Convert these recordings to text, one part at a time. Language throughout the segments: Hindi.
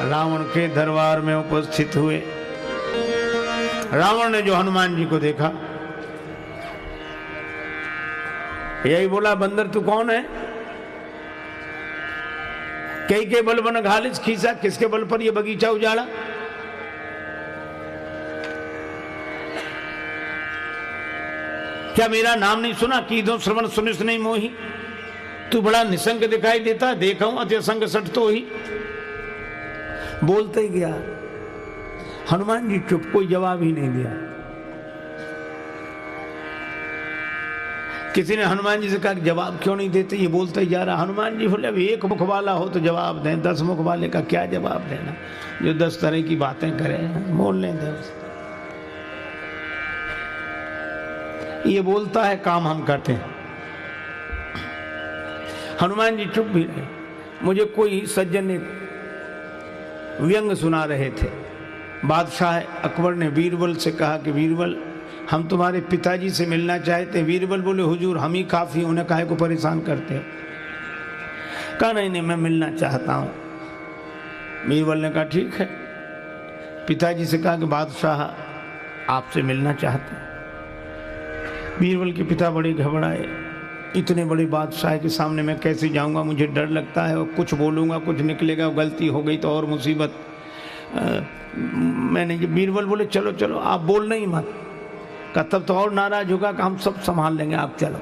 रावण के दरबार में उपस्थित हुए। रावण ने जो हनुमान जी को देखा, यही बोला, बंदर तू कौन है? कई के बल बन घालिस खींचा, किसके बल पर यह बगीचा उजाड़ा? क्या मेरा नाम नहीं सुना? कीधो श्रवण सुनिस नहीं मोही। तू बड़ा निसंग दिखाई देता, देखा हूं अति संग सट तो ही। बोलते ही गया। हनुमान जी चुप, कोई जवाब ही नहीं दिया। किसी ने हनुमान जी से कहा जवाब क्यों नहीं देते? ये बोलते ही जा रहा। हनुमान जी बोले, अब एक मुख वाला हो तो जवाब दें, 10 मुख वाले का क्या जवाब देना? जो 10 तरह की बातें करे बोलने दें। ये बोलता है, काम हम करते हैं। हनुमान जी चुप भी रहे। मुझे कोई सज्जन ने व्यंग सुना रहे थे। बादशाह अकबर ने बीरबल से कहा कि बीरबल, हम तुम्हारे पिताजी से मिलना चाहते हैं। बीरबल बोले, हुजूर हम ही काफी, उन्हें काहे को परेशान करते हो? कहा नहीं नहीं, मैं मिलना चाहता हूं। बीरबल ने कहा ठीक है। पिताजी से कहा कि बादशाह आपसे मिलना चाहते हैं। बीरबल के पिता बड़े घबराए। इतने बड़े बादशाह के सामने मैं कैसे जाऊंगा? मुझे डर लगता है, और कुछ बोलूंगा कुछ निकलेगा, गलती हो गई तो और मुसीबत। मैंने बीरबल बोले, चलो चलो आप बोलना ही मत। का तब तो और नाराज होगा कि हम सब संभाल लेंगे, आप चलो।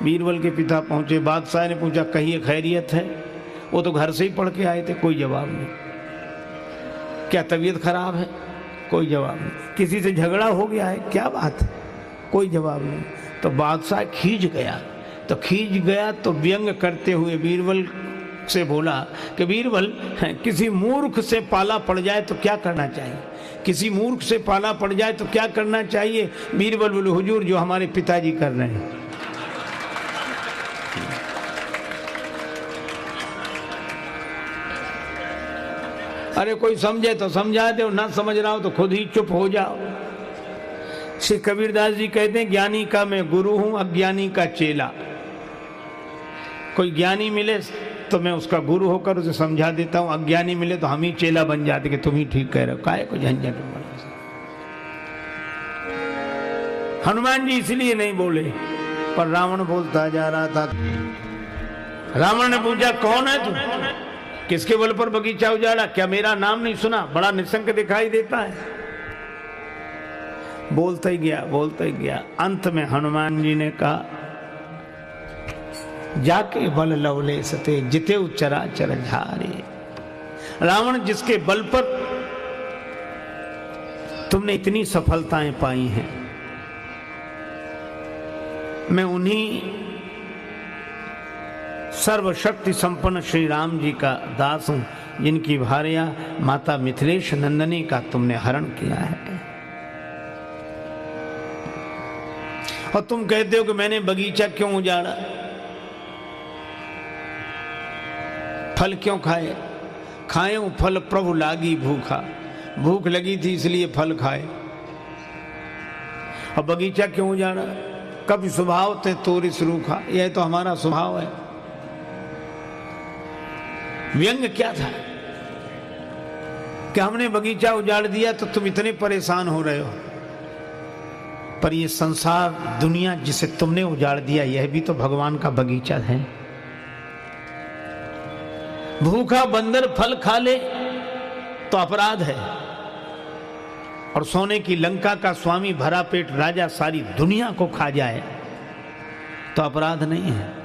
बीरबल के पिता पहुंचे। बादशाह ने पूछा, कहिए खैरियत है? वो तो घर से ही पढ़ के आए थे। कोई जवाब नहीं। क्या तबीयत खराब है? कोई जवाब नहीं। किसी से झगड़ा हो गया है? क्या बात है? कोई जवाब नहीं। तो बादशाह खींच गया तो व्यंग करते हुए बीरबल से बोला कि बीरबल, किसी मूर्ख से पाला पड़ जाए तो क्या करना चाहिए? किसी मूर्ख से पाला पड़ जाए तो क्या करना चाहिए? बीरबल बोले, हुजूर जो हमारे पिताजी कर रहे हैं। अरे कोई समझे तो समझा दो, ना समझ रहा हो तो खुद ही चुप हो जाओ। श्री कबीरदास जी कहते हैं, ज्ञानी का मैं गुरु हूं, अज्ञानी का चेला। कोई ज्ञानी मिले तो मैं उसका गुरु होकर उसे समझा देता हूं, अज्ञानी मिले तो हम ही चेला बन जाते कि तुम ही ठीक कह रहे हो। काहे को झंझट में? हनुमान जी इसलिए नहीं बोले, पर रावण बोलता जा रहा था। रावण ने पूछा, कौन है तू? किसके बल पर बगीचा उजाड़ा? क्या मेरा नाम नहीं सुना? बड़ा निसंग दिखाई देता है। बोलता ही गया। अंत में हनुमान जी ने कहा, जाके बल लवले सते जिते चराचर झारे। रावण, जिसके बल पर तुमने इतनी सफलताएं पाई हैं, मैं उन्हीं सर्वशक्ति संपन्न श्री राम जी का दास हूं, जिनकी भार्या माता मिथिलेश नंदनी का तुमने हरण किया है। और तुम कहते हो कि मैंने बगीचा क्यों उजाड़ा? फल क्यों खाए? खाए फल प्रभु लागी भूखा। भूख लगी थी इसलिए फल खाए। और बगीचा क्यों उजाड़ा? कभी स्वभाव ते तोरिस रूखा। यह तो हमारा स्वभाव है। व्यंग क्या था कि हमने बगीचा उजाड़ दिया तो तुम इतने परेशान हो रहे हो। पर ये संसार, दुनिया जिसे तुमने उजाड़ दिया, यह भी तो भगवान का बगीचा है। भूखा बंदर फल खा ले तो अपराध है, और सोने की लंका का स्वामी भरा पेट राजा सारी दुनिया को खा जाए तो अपराध नहीं है।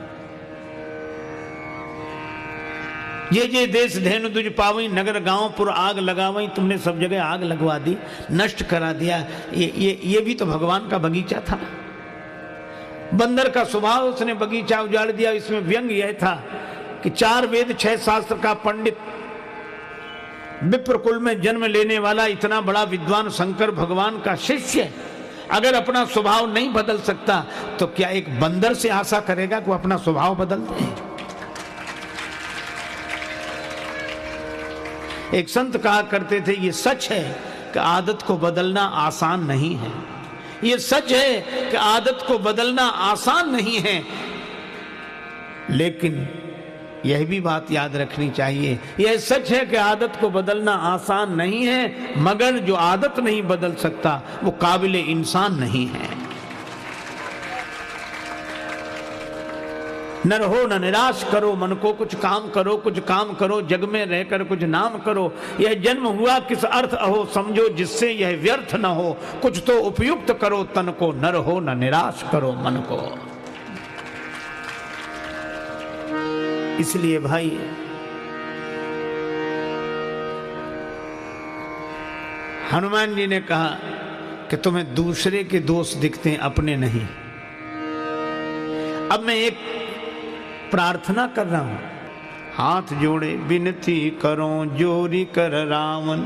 ये देश धेनु दुज पावई, नगर गांव पुर आग लगावई। तुमने सब जगह आग लगवा दी, नष्ट करा दिया। ये भी तो भगवान का बगीचा था। बंदर का स्वभाव, उसने बगीचा उजाड़ दिया। इसमें व्यंग यह था कि 4 वेद 6 शास्त्र का पंडित, विप्र कुल में जन्म लेने वाला इतना बड़ा विद्वान शंकर भगवान का शिष्य अगर अपना स्वभाव नहीं बदल सकता तो क्या एक बंदर से आशा करेगा कि वो अपना स्वभाव बदल दे? एक संत कहा करते थे, ये सच है कि आदत को बदलना आसान नहीं है। ये सच है कि आदत को बदलना आसान नहीं है, लेकिन यह भी बात याद रखनी चाहिए। यह सच है कि आदत को बदलना आसान नहीं है, मगर जो आदत नहीं बदल सकता वो काबिल इंसान नहीं है। न रहो न निराश करो मन को, कुछ काम करो, जग में रहकर कुछ नाम करो। यह जन्म हुआ किस अर्थ अहो, समझो जिससे यह व्यर्थ न हो। कुछ तो उपयुक्त करो तन को, न रहो न निराश करो मन को। इसलिए भाई हनुमान जी ने कहा कि तुम्हें दूसरे के दोष दिखते हैं, अपने नहीं। अब मैं एक प्रार्थना कर रहा हूं, हाथ जोड़े विनती करो जोरी कर रावण।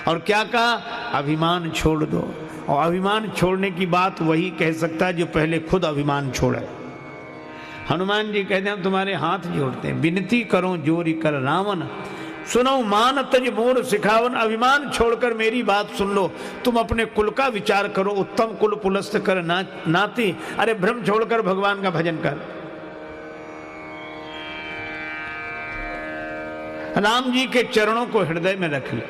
और क्या कहा? अभिमान छोड़ दो। और अभिमान छोड़ने की बात वही कह सकता है जो पहले खुद अभिमान छोड़े। हनुमान जी कहते हैं तुम्हारे हाथ जोड़ते हैं, विनती करो जोरी कर रावण। सुनो मान तज मोर सिखावन, अभिमान छोड़कर मेरी बात सुन लो। तुम अपने कुल का विचार करो, उत्तम कुल पुलस्त कर नाती। अरे भ्रम छोड़कर भगवान का भजन कर। राम जी के चरणों को हृदय में रख ले।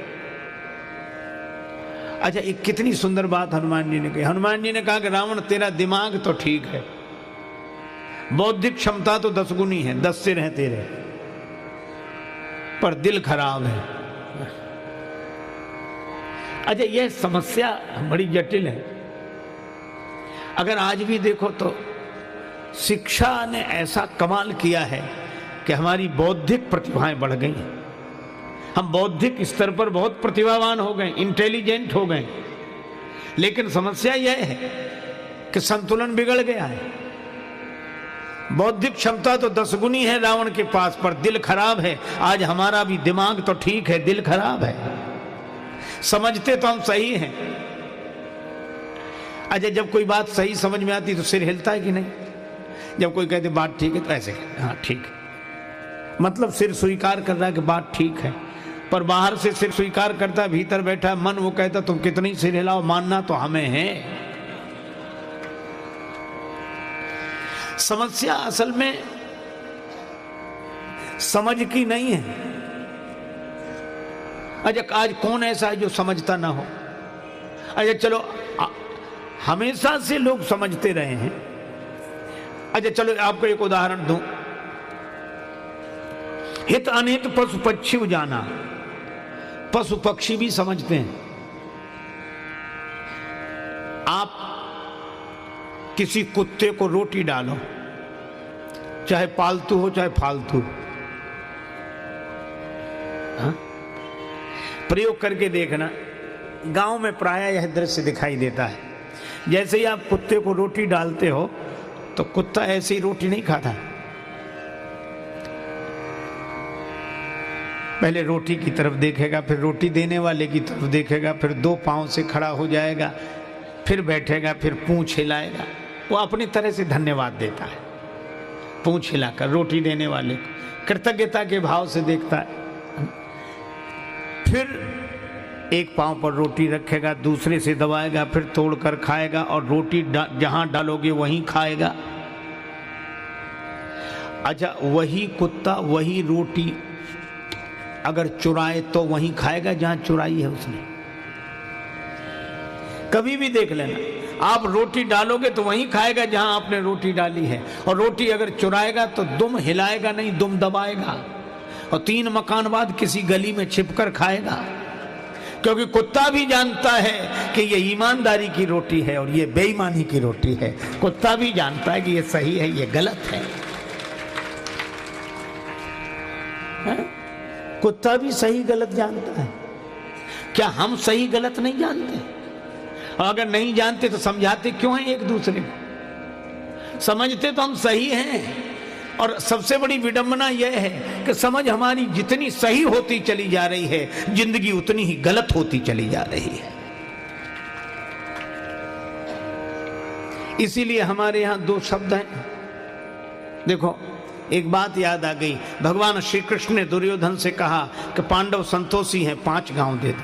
अच्छा, एक कितनी सुंदर बात हनुमान जी ने कही। हनुमान जी ने कहा कि रावण तेरा दिमाग तो ठीक है, बौद्धिक क्षमता तो 10 गुनी है, 10 सिर हैं तेरे, पर दिल खराब है। अच्छा, यह समस्या बड़ी जटिल है। अगर आज भी देखो तो शिक्षा ने ऐसा कमाल किया है कि हमारी बौद्धिक प्रतिभाएं बढ़ गई। हम बौद्धिक स्तर पर बहुत प्रतिभावान हो गए, इंटेलिजेंट हो गए, लेकिन समस्या यह है कि संतुलन बिगड़ गया है। बौद्धिक क्षमता तो 10 गुनी है रावण के पास, पर दिल खराब है। आज हमारा भी दिमाग तो ठीक है, दिल खराब है। समझते तो हम सही हैं। अच्छा, जब कोई बात सही समझ में आती तो सिर हिलता है कि नहीं? जब कोई कहते बात ठीक है तो ऐसे हाँ ठीक है, मतलब सिर स्वीकार कर रहा है कि बात ठीक है। पर बाहर से सिर स्वीकार करता है, भीतर बैठा मन वो कहता तुम कितनी सिर हिलाओ, मानना तो हमें है। समस्या असल में समझ की नहीं है। अच्छा, आज कौन ऐसा है जो समझता ना हो? अच्छा चलो, हमेशा से लोग समझते रहे हैं। अच्छा चलो, आपको एक उदाहरण दूं। हित अनित पशु पक्षी जाना, पशु पक्षी भी समझते हैं। आप किसी कुत्ते को रोटी डालो, चाहे पालतू हो चाहे फालतू, हाँ? प्रयोग करके देखना, गांव में प्रायः यह दृश्य दिखाई देता है। जैसे ही आप कुत्ते को रोटी डालते हो तो कुत्ता ऐसी रोटी नहीं खाता। पहले रोटी की तरफ देखेगा, फिर रोटी देने वाले की तरफ देखेगा, फिर 2 पांव से खड़ा हो जाएगा, फिर बैठेगा, फिर पूंछ हिलाएगा। वो अपनी तरह से धन्यवाद देता है, पूंछ हिलाकर रोटी देने वाले को कृतज्ञता के भाव से देखता है। फिर एक पांव पर रोटी रखेगा, दूसरे से दबाएगा, फिर तोड़कर खाएगा, और रोटी जहां डालोगे वहीं खाएगा। अच्छा, वही कुत्ता वही रोटी अगर चुराए तो वहीं खाएगा जहां चुराई है उसने। कभी भी देख लेना, आप रोटी डालोगे तो वहीं खाएगा जहां आपने रोटी डाली है, और रोटी अगर चुराएगा तो दुम हिलाएगा नहीं, दुम दबाएगा, और 3 मकान बाद किसी गली में छिपकर खाएगा। क्योंकि कुत्ता भी जानता है कि ये ईमानदारी की रोटी है और ये बेईमानी की रोटी है। कुत्ता भी जानता है कि ये सही है, ये गलत है। कुत्ता भी सही गलत जानता है। क्या हम सही गलत नहीं जानते? और अगर नहीं जानते तो समझाते क्यों हैं एक दूसरे को? समझते तो हम सही हैं, और सबसे बड़ी विडंबना यह है कि समझ हमारी जितनी सही होती चली जा रही है, जिंदगी उतनी ही गलत होती चली जा रही है। इसीलिए हमारे यहां 2 शब्द हैं। देखो, एक बात याद आ गई। भगवान श्री कृष्ण ने दुर्योधन से कहा कि पांडव संतोषी हैं, 5 गांव दे दो।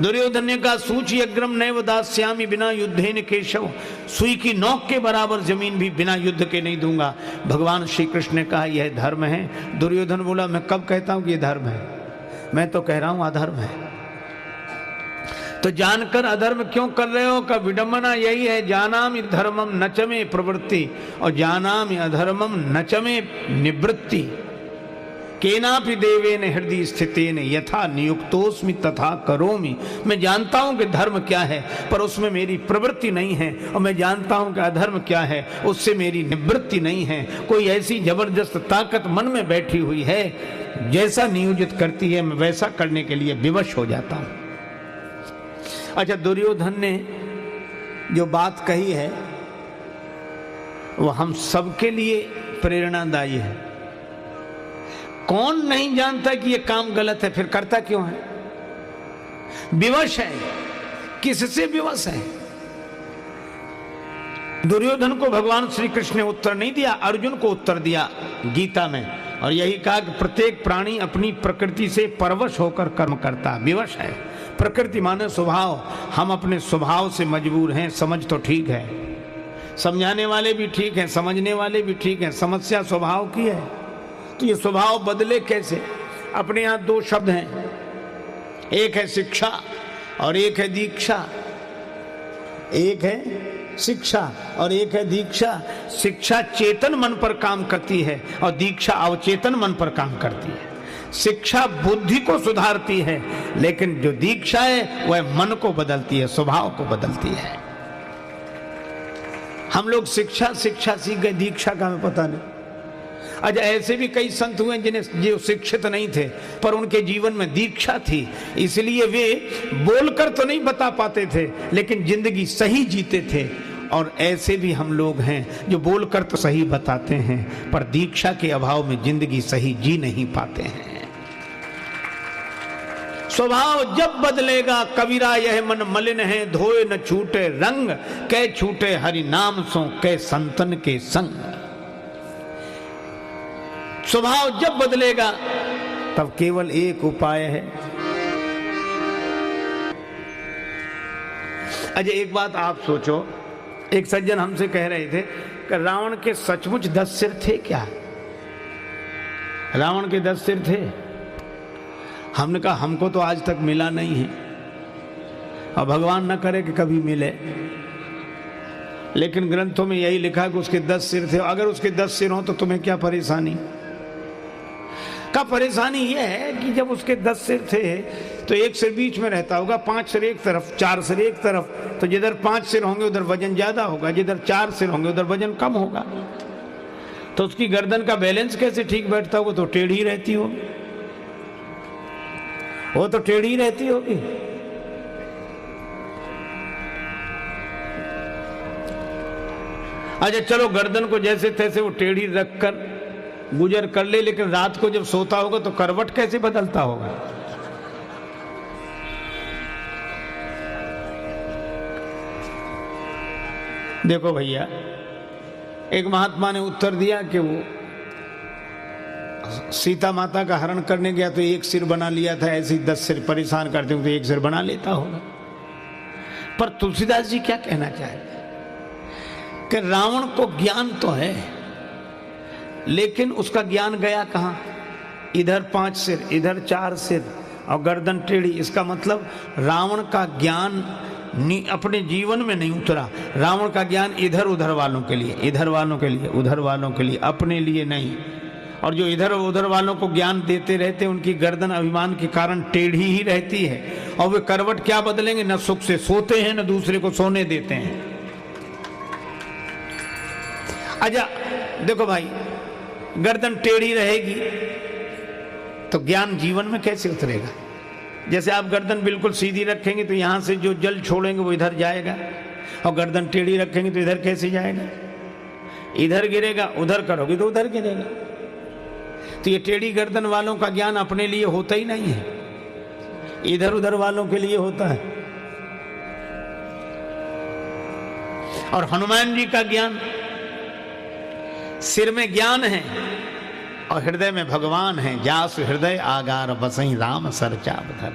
दुर्योधन ने कहा सूची अग्रम नैव दास्यामि बिना युद्धेन केशव, सुई की नोक के बराबर जमीन भी बिना युद्ध के नहीं दूंगा। भगवान श्री कृष्ण ने कहा यह धर्म है। दुर्योधन बोला मैं कब कहता हूं कि यह धर्म है, मैं तो कह रहा हूं अधर्म है। तो जानकर अधर्म क्यों कर रहे हो? का विडंबना यही है, जानामि धर्मम नचमे प्रवृत्ति और जानामि अधर्मम नचमे निवृत्ति। केनापि देवेन हृदय स्थितेन यथा नियुक्तोस्मि तथा करोमि। मैं जानता हूं कि धर्म क्या है पर उसमें मेरी प्रवृत्ति नहीं है, और मैं जानता हूं कि अधर्म क्या है उससे मेरी निवृत्ति नहीं है। कोई ऐसी जबरदस्त ताकत मन में बैठी हुई है, जैसा नियोजित करती है मैं वैसा करने के लिए विवश हो जाता हूं। अच्छा, दुर्योधन ने जो बात कही है वो हम सबके लिए प्रेरणादायी है। कौन नहीं जानता कि ये काम गलत है, फिर करता क्यों है? विवश है, किससे विवश है? दुर्योधन को भगवान श्री कृष्ण ने उत्तर नहीं दिया, अर्जुन को उत्तर दिया गीता में, और यही कहा कि प्रत्येक प्राणी अपनी प्रकृति से परवश होकर कर्म करता, विवश है। प्रकृति माने स्वभाव, हम अपने स्वभाव से मजबूर हैं। समझ तो ठीक है, समझाने वाले भी ठीक हैं, समझने वाले भी ठीक हैं, समस्या स्वभाव की है। तो ये स्वभाव बदले कैसे? अपने यहां दो शब्द हैं, एक है शिक्षा और एक है दीक्षा। एक है शिक्षा और एक है दीक्षा। शिक्षा चेतन मन पर काम करती है और दीक्षा अवचेतन मन पर काम करती है। शिक्षा बुद्धि को सुधारती है, लेकिन जो दीक्षा है वह मन को बदलती है, स्वभाव को बदलती है। हम लोग शिक्षा सीख गए, दीक्षा का हमें पता नहीं। अच्छा, ऐसे भी कई संत हुए जिन्हें जो शिक्षित नहीं थे पर उनके जीवन में दीक्षा थी, इसलिए वे बोलकर तो नहीं बता पाते थे लेकिन जिंदगी सही जीते थे। और ऐसे भी हम लोग हैं जो बोलकर तो सही बताते हैं पर दीक्षा के अभाव में जिंदगी सही जी नहीं पाते हैं। स्वभाव जब बदलेगा कबीरा यह मन मलिन है, धोए न छूटे रंग, कै छूटे हरि नाम सो कै संतन के संग। स्वभाव जब बदलेगा तब केवल एक उपाय है। अजय एक बात आप सोचो, एक सज्जन हमसे कह रहे थे कि रावण के सचमुच 10 सिर थे क्या? रावण के 10 सिर थे? हमने कहा हमको तो आज तक मिला नहीं है और भगवान न करे कि कभी मिले, लेकिन ग्रंथों में यही लिखा कि उसके 10 सिर थे। अगर उसके 10 सिर हों तो तुम्हें क्या परेशानी? का परेशानी यह है कि जब उसके 10 सिर थे तो एक सिर बीच में रहता होगा, 5 सिर एक तरफ, 4 सिर एक तरफ, तो जिधर 5 सिर होंगे उधर वजन ज्यादा होगा, जिधर 4 सिर होंगे उधर वजन कम होगा। तो उसकी गर्दन का बैलेंस कैसे ठीक बैठता होगा? तो टेढ़ी रहती होगी, वो तो टेढ़ी रहती होगी। अच्छा चलो, गर्दन को जैसे तैसे वो टेढ़ी रखकर गुजर कर ले, लेकिन रात को जब सोता होगा तो करवट कैसे बदलता होगा? देखो भैया, एक महात्मा ने उत्तर दिया कि वो सीता माता का हरण करने गया तो एक सिर बना लिया था, ऐसे 10 सिर परेशान करते हो तो एक सिर बना लेता होगा। पर तुलसीदास जी क्या कहना चाहते कि रावण को ज्ञान तो है लेकिन उसका ज्ञान गया कहां? इधर 5 सिर, इधर 4 सिर और गर्दन टेढ़ी। इसका मतलब रावण का ज्ञान अपने जीवन में नहीं उतरा। रावण का ज्ञान इधर उधर वालों के लिए, इधर वालों के लिए, उधर वालों के लिए, अपने लिए नहीं। और जो इधर उधर वालों को ज्ञान देते रहते उनकी गर्दन अभिमान के कारण टेढ़ी ही रहती है और वे करवट क्या बदलेंगे? न सुख से सोते हैं न दूसरे को सोने देते हैं। अच्छा देखो भाई, गर्दन टेढ़ी रहेगी तो ज्ञान जीवन में कैसे उतरेगा? जैसे आप गर्दन बिल्कुल सीधी रखेंगे तो यहां से जो जल छोड़ेंगे वो इधर जाएगा, और गर्दन टेढ़ी रखेंगे तो इधर कैसे जाएगा? इधर गिरेगा, उधर करोगे तो उधर गिरेगा। तो ये टेढ़ी गर्दन वालों का ज्ञान अपने लिए होता ही नहीं है, इधर उधर वालों के लिए होता है। और हनुमान जी का ज्ञान, सिर में ज्ञान है और हृदय में भगवान है। जास हृदय आगार बसई राम सरचा बधर।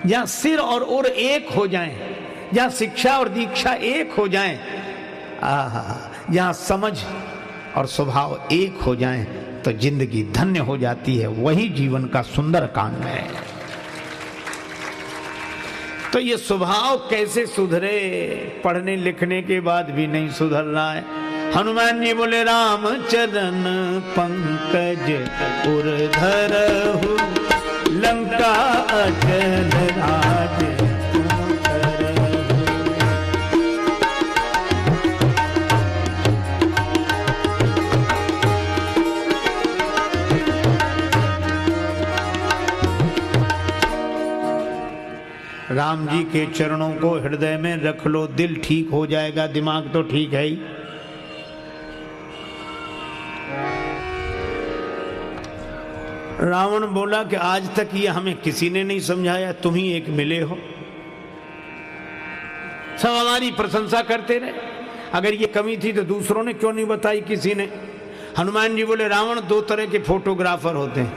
जहाँ सिर और उर एक हो जाएं, जहाँ शिक्षा और दीक्षा एक हो जाएं, जहाँ समझ और स्वभाव एक हो जाएं, तो जिंदगी धन्य हो जाती है। वही जीवन का सुंदर कांड है। तो ये स्वभाव कैसे सुधरे? पढ़ने लिखने के बाद भी नहीं सुधर रहा है। हनुमान जी बोले राम चरण पंकज उर्धरहु लंका अचल राज तुम करहु। राम जी के चरणों को हृदय में रख लो, दिल ठीक हो जाएगा, दिमाग तो ठीक है ही। रावण बोला कि आज तक ये हमें किसी ने नहीं समझाया, तुम ही एक मिले हो। सब हमारी प्रशंसा करते रहे, अगर ये कमी थी तो दूसरों ने क्यों नहीं बताई किसी ने? हनुमान जी बोले रावण, दो तरह के फोटोग्राफर होते हैं,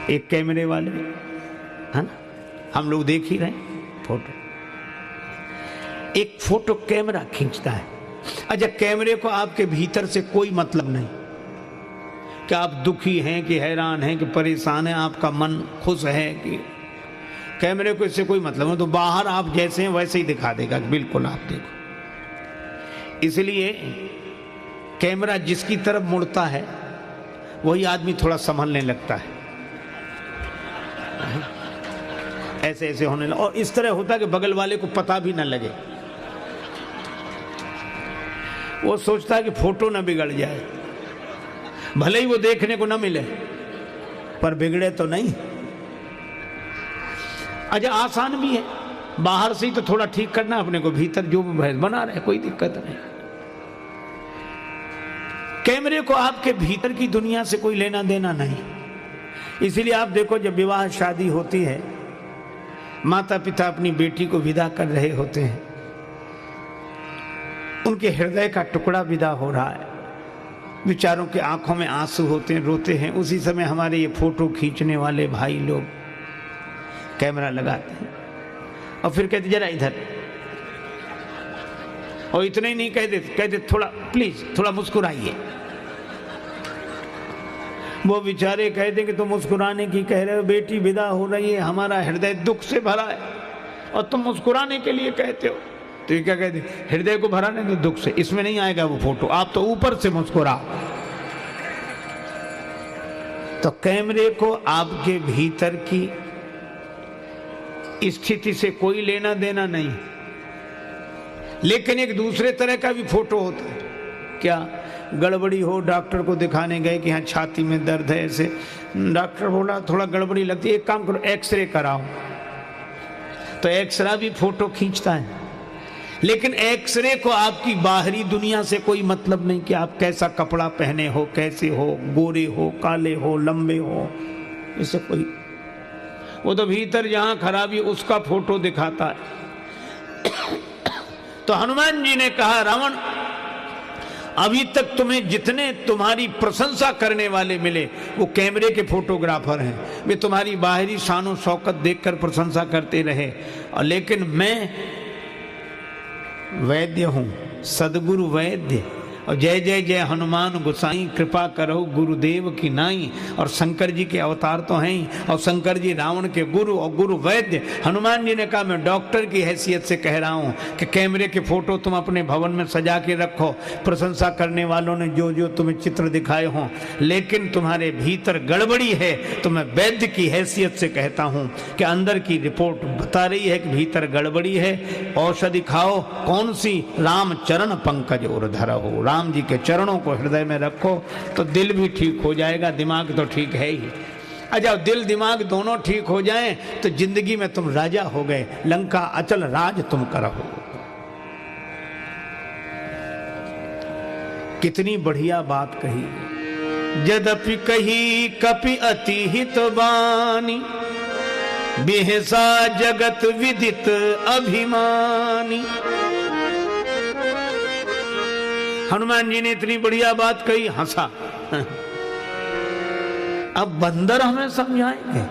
एक कैमरे वाले, है ना, हम लोग देख ही रहे फोटो। एक फोटो कैमरा खींचता है। अच्छा, कैमरे को आपके भीतर से कोई मतलब नहीं कि आप दुखी हैं कि हैरान हैं कि परेशान हैं, आपका मन खुश है कि, कैमरे को इससे कोई मतलब नहीं। तो बाहर आप जैसे हैं वैसे ही दिखा देगा, बिल्कुल आप देखो। इसलिए कैमरा जिसकी तरफ मुड़ता है वही आदमी थोड़ा संभलने लगता है। ऐसे ऐसे होने लगा, और इस तरह होता है कि बगल वाले को पता भी ना लगे। वो सोचता है कि फोटो ना बिगड़ जाए, भले ही वो देखने को ना मिले पर बिगड़े तो नहीं। अच्छा, आसान भी है, बाहर से ही तो थोड़ा ठीक करना अपने को, भीतर जो भैंस बना रहे कोई दिक्कत नहीं। कैमरे को आपके भीतर की दुनिया से कोई लेना देना नहीं। इसीलिए आप देखो, जब विवाह शादी होती है, माता पिता अपनी बेटी को विदा कर रहे होते हैं, उनके हृदय का टुकड़ा विदा हो रहा है, बेचारों के आंखों में आंसू होते हैं, रोते हैं। उसी समय हमारे ये फोटो खींचने वाले भाई लोग कैमरा लगाते हैं और फिर कहते जरा इधर, और इतने ही नहीं कहते थोड़ा प्लीज थोड़ा मुस्कुराइए। वो बेचारे कहते कि तुम मुस्कुराने की कह रहे हो, बेटी विदा हो रही है, हमारा हृदय दुख से भरा है और तुम मुस्कुराने के लिए कहते हो। तो ये क्या कहते, हृदय को भरा नहीं तो दुख से, इसमें नहीं आएगा वो फोटो, आप तो ऊपर से मुस्कुराओ। तो कैमरे को आपके भीतर की स्थिति से कोई लेना देना नहीं, लेकिन एक दूसरे तरह का भी फोटो होता है। क्या गड़बड़ी हो, डॉक्टर को दिखाने गए कि हाँ छाती में दर्द है, ऐसे डॉक्टर बोला थोड़ा गड़बड़ी लगती है, एक काम करो एक्सरे कराओ। तो एक्सरे भी फोटो खींचता है, लेकिन एक्सरे को आपकी बाहरी दुनिया से कोई मतलब नहीं कि आप कैसा कपड़ा पहने हो, कैसे हो, गोरे हो, काले हो, लंबे हो, इससे कोई, वो तो भीतर जहां खराबी उसका फोटो दिखाता है। तो हनुमान जी ने कहा रावण, अभी तक तुम्हें जितने तुम्हारी प्रशंसा करने वाले मिले वो कैमरे के फोटोग्राफर हैं, वे तुम्हारी बाहरी शान शौकत देखकर प्रशंसा करते रहे, और लेकिन मैं वैद्य हूं, सदगुरु वैद्य, और जय जय जय हनुमान गोसाई, कृपा करो गुरुदेव की नाई। और शंकर जी के अवतार तो हैं, और शंकर जी रावण के गुरु और गुरु वैद्य। हनुमान जी ने कहा मैं डॉक्टर की हैसियत से कह रहा हूं कि कैमरे के फोटो तुम अपने भवन में सजा के रखो, प्रशंसा करने वालों ने जो जो तुम्हें चित्र दिखाए हों, लेकिन तुम्हारे भीतर गड़बड़ी है। तो मैं वैद्य की हैसियत से कहता हूं कि अंदर की रिपोर्ट बता रही है कि भीतर गड़बड़ी है। औषधि खाओ, कौन सी? राम चरण पंकज उर्धरहु, राम जी के चरणों को हृदय में रखो तो दिल भी ठीक हो जाएगा, दिमाग तो ठीक है ही। अच्छा, दिल दिमाग दोनों ठीक हो जाएं तो जिंदगी में तुम राजा हो गए, लंका अचल राज तुम करहो। कितनी बढ़िया बात कही। यद्यपि कही कपि अति हित बानी, बिहसा जगत विदित अभिमानी। हनुमान जी ने इतनी बढ़िया बात कही, हंसा। अब बंदर हमें समझाएंगे,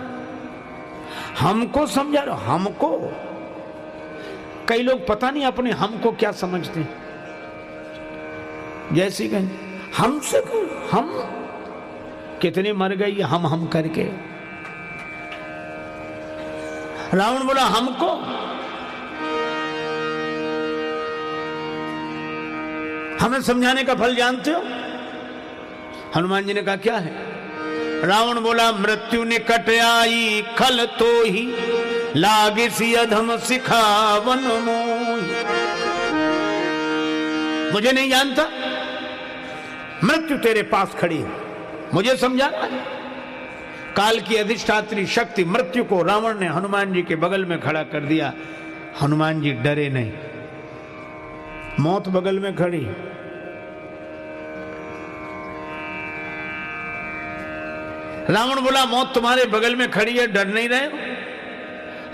हमको समझा रहे, हमको। कई लोग पता नहीं अपने हमको क्या समझते हैं। जैसी कहीं हमसे क्यों, हम कितने मर गई हम करके। रावण बोला हमको, हमें समझाने का फल जानते हो? हनुमान जी ने कहा क्या है? रावण बोला मृत्यु निकट आई खल तो ही लागे सी अधम सिखावन मोही। मुझे नहीं जानता, मृत्यु तेरे पास खड़ी है, मुझे समझाना है। काल की अधिष्ठात्री शक्ति मृत्यु को रावण ने हनुमान जी के बगल में खड़ा कर दिया। हनुमान जी डरे नहीं, मौत बगल में खड़ी। रावण बोला मौत तुम्हारे बगल में खड़ी है, डर नहीं रहे हो?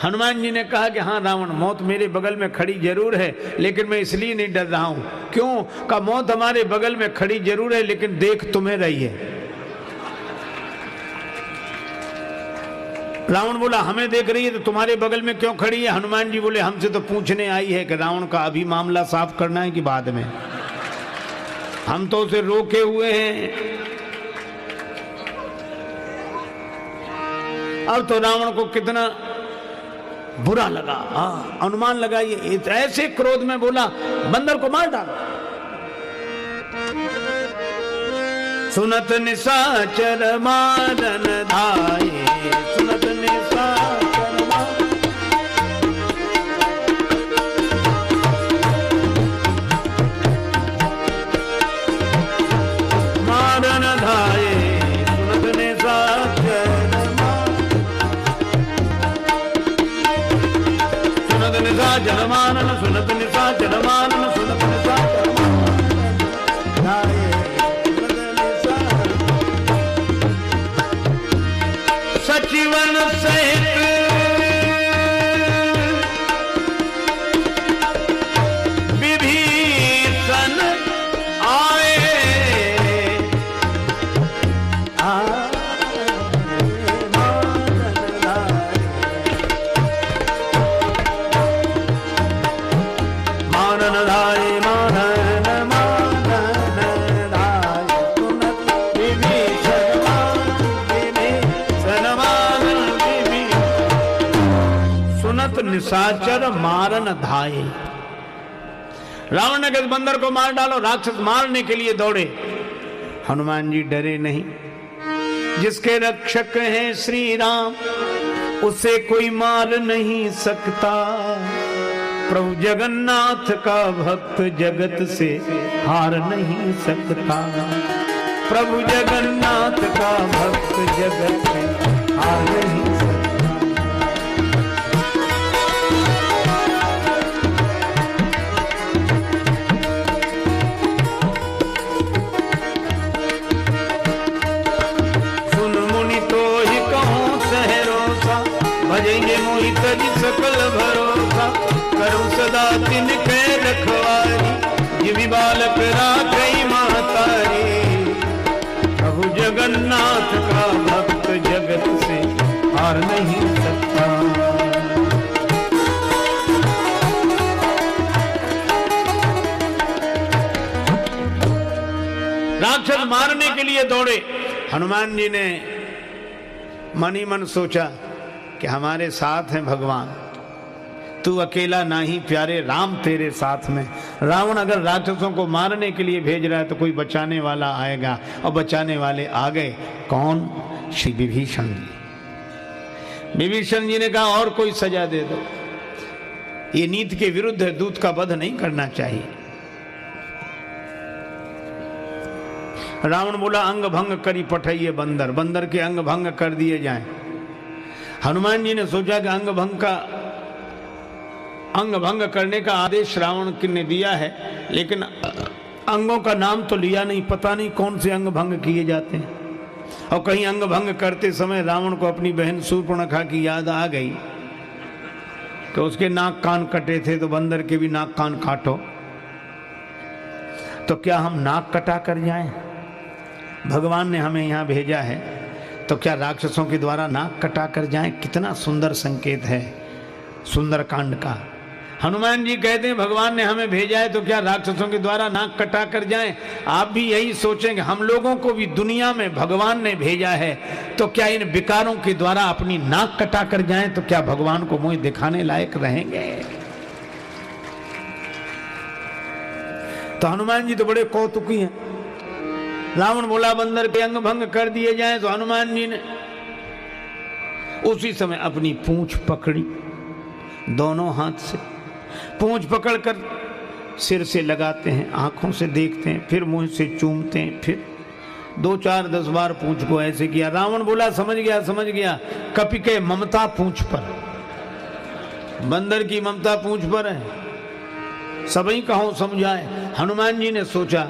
हनुमान जी ने कहा कि हाँ रावण, मौत मेरे बगल में खड़ी जरूर है, लेकिन मैं इसलिए नहीं डर रहा हूं। क्यों? का मौत हमारे बगल में खड़ी जरूर है, लेकिन देख तुम्हें रही है। रावण बोला हमें देख रही है तो तुम्हारे बगल में क्यों खड़ी है? हनुमान जी बोले हमसे तो पूछने आई है कि रावण का अभी मामला साफ करना है कि बाद में? हम तो उसे रोके हुए हैं। अब तो रावण को कितना बुरा लगा, अनुमान लगाइए, ऐसे क्रोध में बोला बंदर को मार डालो। सुनत निशाचर मारन धाये, सुनत निशाचर मारन धाये, सुनत निशाचर जनमानन, सुनत निशा जनमानन, सुनत निशा सचिवन सहित विभीषण आए, निशाचर मारन धाये। रावण ने कहा बंदर को मार डालो, राक्षस मारने के लिए दौड़े। हनुमान जी डरे नहीं। जिसके रक्षक हैं श्री राम, उसे कोई मार नहीं सकता। प्रभु जगन्नाथ का भक्त जगत से हार नहीं सकता। प्रभु जगन्नाथ का भक्त जगत से हार नहीं सकता। भजेंगे मोहित जी सकल भरोसा, करूं सदा तिनके रखवारी। जिवि बालक राखई महतारी, प्रभु जगन्नाथ का भक्त जगत से हार नहीं सकता। राक्षस मारने के लिए दौड़े। हनुमान जी ने मन ही मन सोचा कि हमारे साथ हैं भगवान, तू अकेला नहीं प्यारे, राम तेरे साथ में। रावण अगर राक्षसों को मारने के लिए भेज रहा है तो कोई बचाने वाला आएगा, और बचाने वाले आ गए। कौन? श्री विभीषण जी। विभीषण जी ने कहा और कोई सजा दे दो, ये नीति के विरुद्ध है, दूत का वध नहीं करना चाहिए। रावण बोला अंग भंग करी पठाइए बंदर, बंदर के अंग भंग कर दिए जाएं। हनुमान जी ने सोचा कि अंग भंग करने का आदेश रावण ने दिया है, लेकिन अंगों का नाम तो लिया नहीं, पता नहीं कौन से अंग भंग किए जाते हैं। और कहीं अंग भंग करते समय रावण को अपनी बहन शूर्पणखा की याद आ गई कि उसके नाक कान कटे थे, तो बंदर के भी नाक कान काटो। तो क्या हम नाक कटा कर जाएं? भगवान ने हमें यहाँ भेजा है तो क्या राक्षसों के द्वारा नाक कटा कर जाएं? कितना सुंदर संकेत है सुंदरकांड का। हनुमान जी कहते हैं भगवान ने हमें भेजा है तो क्या राक्षसों के द्वारा नाक कटा कर जाएं? आप भी यही सोचेंगे, हम लोगों को भी दुनिया में भगवान ने भेजा है तो क्या इन विकारों के द्वारा अपनी नाक कटा कर जाएं? तो क्या भगवान को मुंह दिखाने लायक रहेंगे? तो हनुमान जी तो बड़े कौतुकी हैं। रावण बोला बंदर के अंग भंग कर दिए जाएं, तो हनुमान जी ने उसी समय अपनी पूंछ पकड़ी, दोनों हाथ से पूंछ पकड़कर सिर से लगाते हैं, आंखों से देखते हैं, फिर मुंह से चूमते हैं, फिर 2 4 10 बार पूंछ को ऐसे किया। रावण बोला समझ गया समझ गया, कपि के ममता पूंछ पर, बंदर की ममता पूंछ पर है, सभी कहो समझाए। हनुमान जी ने सोचा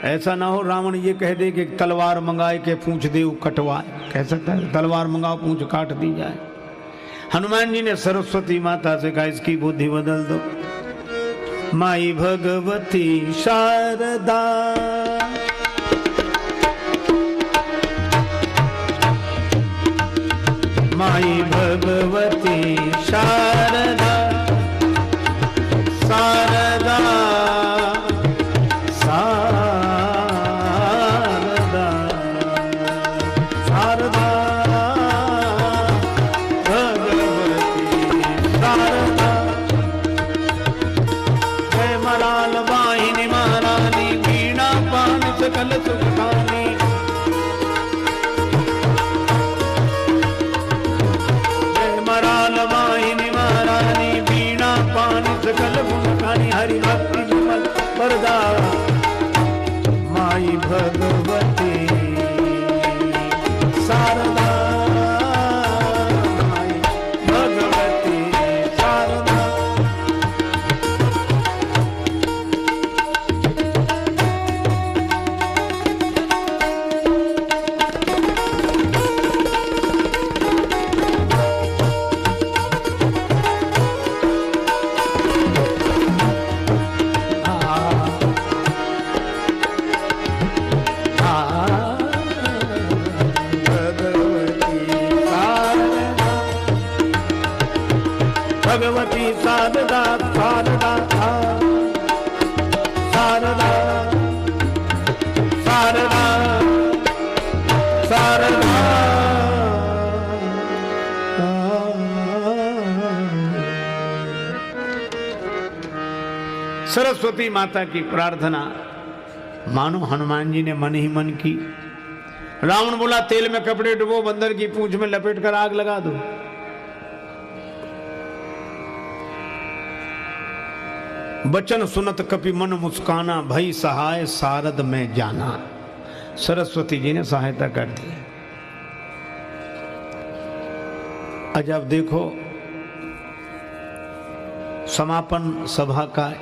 ऐसा ना हो रावण ये कह दे कि तलवार मंगाए के पूंछ दे कटवाए, कह सकता है तलवार मंगाओ पूंछ काट दी जाए। हनुमान जी ने सरस्वती माता से कहा इसकी बुद्धि बदल दो। माई भगवती शारदा माई भगवती शारदा शारदा सकल सुखानी, जय मराल वाहिनी महारानी बीणा पानी सकल गुणगानी, हरि भक्ति विमल वरदा माई भगवती शारदा माई भगवती शारदा। भगवती शारदा शारदा शारदा शारदा शारदा। सरस्वती माता की प्रार्थना मानो हनुमान जी ने मन ही मन की। रावण बोला तेल में कपड़े डुबो, बंदर की पूंछ में लपेट कर आग लगा दो। बचन सुनत कपि मन मुस्काना, भई सहाय सारद में जाना। सरस्वती जी ने सहायता कर दी। अजब देखो समापन सभा का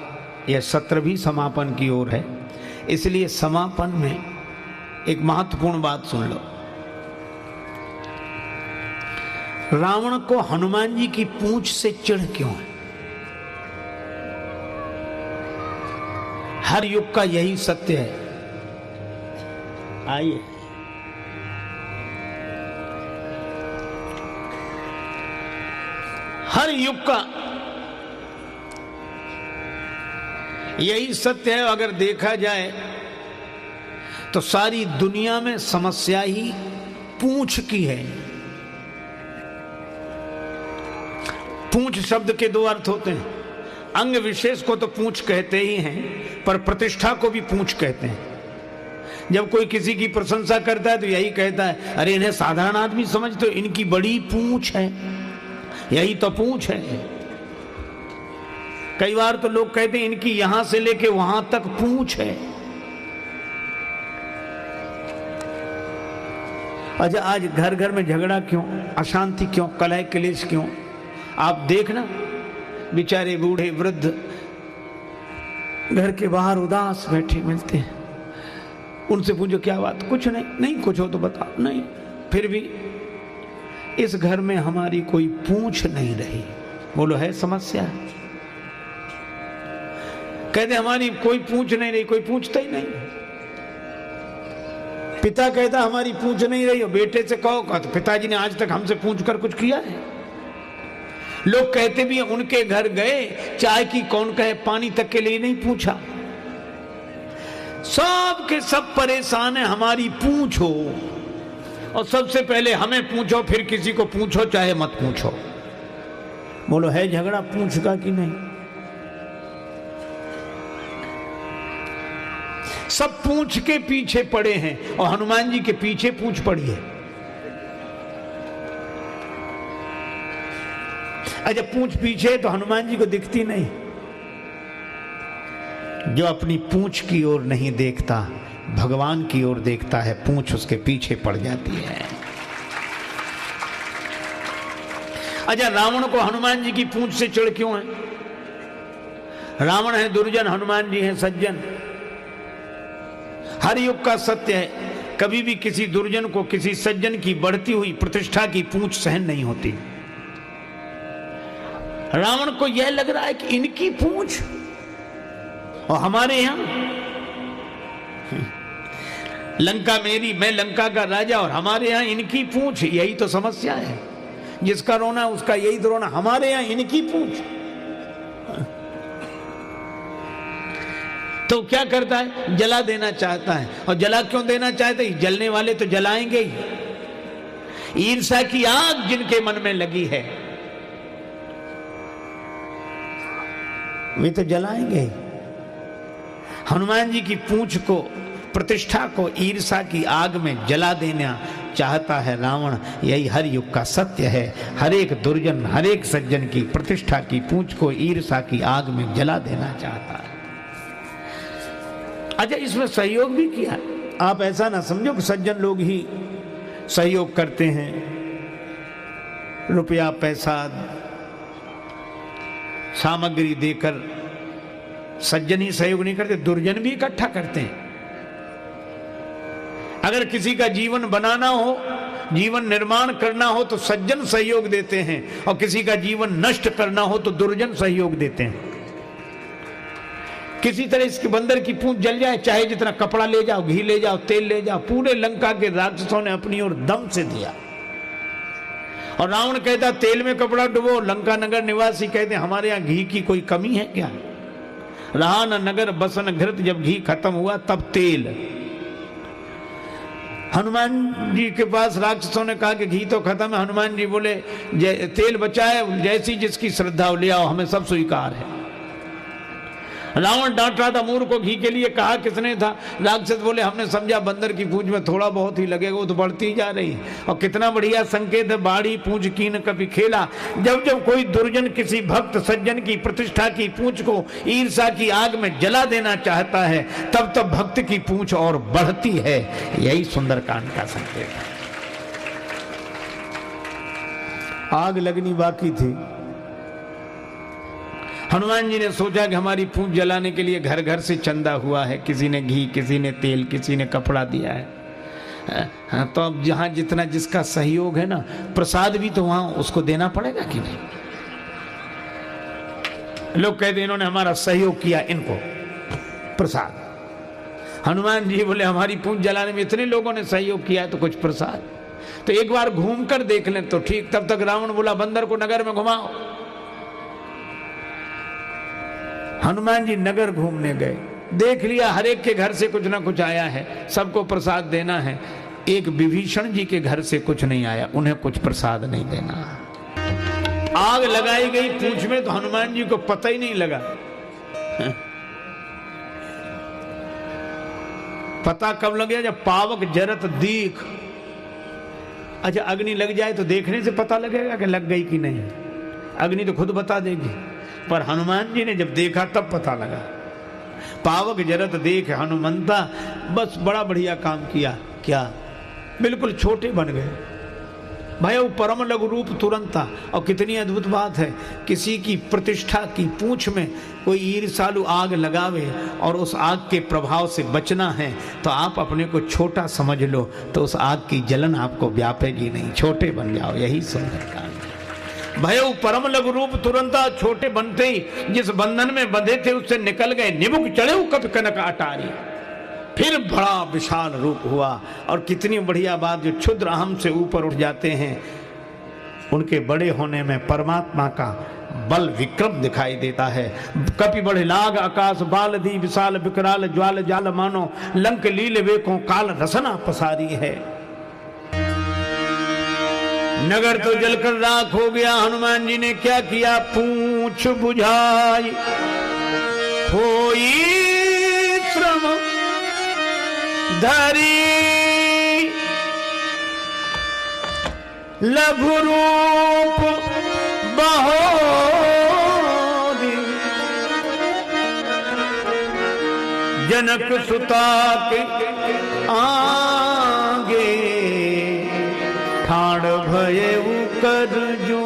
यह सत्र भी समापन की ओर है, इसलिए समापन में एक महत्वपूर्ण बात सुन लो। रावण को हनुमान जी की पूंछ से चिढ़ क्यों है? हर युग का यही सत्य है। आइए हर युग का यही सत्य है। अगर देखा जाए तो सारी दुनिया में समस्या ही पूंछ की है। पूंछ शब्द के 2 अर्थ होते हैं। अंग विशेष को तो पूंछ कहते ही हैं, पर प्रतिष्ठा को भी पूंछ कहते हैं। जब कोई किसी की प्रशंसा करता है तो यही कहता है अरे इन्हें साधारण आदमी समझते हो, इनकी बड़ी पूंछ है। यही तो पूंछ है। कई बार तो लोग कहते हैं इनकी यहां से लेके वहां तक पूंछ है। अच्छा आज घर घर में झगड़ा क्यों, अशांति क्यों, कलह क्लेश क्यों? आप देखना बेचारे बूढ़े वृद्ध घर के बाहर उदास बैठे मिलते हैं। उनसे पूछो क्या बात? कुछ नहीं। नहीं कुछ हो तो बताओ। नहीं। फिर भी इस घर में हमारी कोई पूंछ नहीं रही। बोलो है समस्या? कहते हमारी कोई पूछ नहीं रही, कोई पूछता ही नहीं। पिता कहता हमारी पूछ नहीं रही, और बेटे से कहो तो पिताजी ने आज तक हमसे पूछ कर कुछ किया है? लोग कहते भी उनके घर गए, चाय की कौन कहे, पानी तक के लिए नहीं पूछा। सब के सब परेशान है हमारी पूछ हो, और सबसे पहले हमें पूछो, फिर किसी को पूछो चाहे मत पूछो। बोलो है झगड़ा पूछ का कि नहीं? सब पूछ के पीछे पड़े हैं, और हनुमान जी के पीछे पूछ पड़ी है। अच्छा, पूछ पीछे तो हनुमान जी को दिखती नहीं। जो अपनी पूछ की ओर नहीं देखता, भगवान की ओर देखता है, पूछ उसके पीछे पड़ जाती है। अच्छा, रावण को हनुमान जी की पूछ से चिढ़ क्यों है? रावण है दुर्जन, हनुमान जी है सज्जन। हर युग का सत्य है, कभी भी किसी दुर्जन को किसी सज्जन की बढ़ती हुई प्रतिष्ठा की पूछ सहन नहीं होती। रावण को यह लग रहा है कि इनकी पूछ, और हमारे यहां लंका मेरी, मैं लंका का राजा, और हमारे यहां इनकी पूछ। यही तो समस्या है, जिसका रोना उसका यही तो रोना, हमारे यहां इनकी पूछ। तो क्या करता है? जला देना चाहता है। और जला क्यों देना चाहता है? जलने वाले तो जलाएंगे ही। ईर्ष्या की आग जिनके मन में लगी है वे तो जलाएंगे ही। हनुमान जी की पूंछ को, प्रतिष्ठा को ईर्ष्या की आग में जला देना चाहता है रावण। यही हर युग का सत्य है। हर एक दुर्जन, हर एक सज्जन की प्रतिष्ठा की पूंछ को ईर्ष्या की आग में जला देना चाहता है। अच्छा, इसमें सहयोग भी किया। आप ऐसा ना समझो कि सज्जन लोग ही सहयोग करते हैं, रुपया पैसा सामग्री देकर सज्जन ही सहयोग नहीं करते, दुर्जन भी इकट्ठा करते हैं। अगर किसी का जीवन बनाना हो, जीवन निर्माण करना हो तो सज्जन सहयोग देते हैं, और किसी का जीवन नष्ट करना हो तो दुर्जन सहयोग देते हैं। किसी तरह इसके बंदर की पूंछ जल जाए, चाहे जितना कपड़ा ले जाओ, घी ले जाओ, तेल ले जाओ, पूरे लंका के राक्षसों ने अपनी ओर दम से दिया। और रावण कहता तेल में कपड़ा डुबो, लंका नगर निवासी कहते हमारे यहां घी की कोई कमी है क्या? रहा न नगर बसन घृत, जब घी खत्म हुआ तब तेल। हनुमान जी के पास राक्षसों ने कहा कि घी तो खत्म है। हनुमान जी बोले तेल बचा है, जैसी जिसकी श्रद्धा ले आओ, हमें सब स्वीकार है। रावण डांट रहा था, मूर्ख को घी के लिए कहा किसने था? राक्षस बोले हमने समझा बंदर की पूंछ में थोड़ा बहुत ही लगेगा, वो तो बढ़ती जा रही। और कितना बढ़िया संकेत है, बाड़ी पूंछ की न कभी खेला। जब जब कोई दुर्जन किसी भक्त सज्जन की प्रतिष्ठा की पूंछ को ईर्ष्या की आग में जला देना चाहता है, तब तब भक्त की पूंछ और बढ़ती है। यही सुंदरकांड का संकेत है। आग लगनी बाकी थी। हनुमान जी ने सोचा कि हमारी पूंछ जलाने के लिए घर घर से चंदा हुआ है, किसी ने घी, किसी ने तेल, किसी ने कपड़ा दिया है। तो अब जहां जितना जिसका सहयोग है ना, प्रसाद भी तो वहां उसको देना पड़ेगा कि नहीं? लोग कहते इन्होंने हमारा सहयोग किया, इनको प्रसाद। हनुमान जी बोले हमारी पूंछ जलाने में इतने लोगों ने सहयोग किया है तो कुछ प्रसाद। तो एक बार घूम कर देख लें तो ठीक। तब तक रावण बोला बंदर को नगर में घुमाओ। हनुमान जी नगर घूमने गए, देख लिया हर एक के घर से कुछ ना कुछ आया है, सबको प्रसाद देना है। एक विभीषण जी के घर से कुछ नहीं आया, उन्हें कुछ प्रसाद नहीं देना। आग लगाई गई पूंछ में तो हनुमान जी को पता ही नहीं लगा। पता कब लग गया? जब पावक जरत दीख। अच्छा, अग्नि लग जाए तो देखने से पता लगेगा कि लग गई कि नहीं? अग्नि तो खुद बता देगी, पर हनुमान जी ने जब देखा तब पता लगा। पावक जरत देख हनुमंता, बस बड़ा बढ़िया काम किया। क्या? बिल्कुल छोटे बन गए। भाई वो परम लघु रूप तुरंत था। और कितनी अद्भुत बात है, किसी की प्रतिष्ठा की पूंछ में कोई ईर्ष्यालु आग लगावे और उस आग के प्रभाव से बचना है तो आप अपने को छोटा समझ लो, तो उस आग की जलन आपको व्यापेगी नहीं, छोटे बन जाओ। यही सुंदर काम है। भयउ परम लघु रूप तुरंता, छोटे बनते ही जिस बंधन में बंधे थे उससे निकल गए। निबुक चढ़े कप कनक अटारी, फिर बड़ा विशाल रूप हुआ। और कितनी बढ़िया बात, जो क्षुद्र अहम से ऊपर उठ जाते हैं उनके बड़े होने में परमात्मा का बल विक्रम दिखाई देता है। कपि बढ़े लाग आकाश बाल दी, विशाल विकराल ज्वाल जाल मानो, लंक लील वेकों काल रसना पसारी है। नगर तो जलकर राख हो गया, हनुमान जी ने क्या किया, पूंछ बुझाई, होई श्रम धरी, लघु रूप बहोरी, जनक सुता के आगे, ठाड़ भये कर जो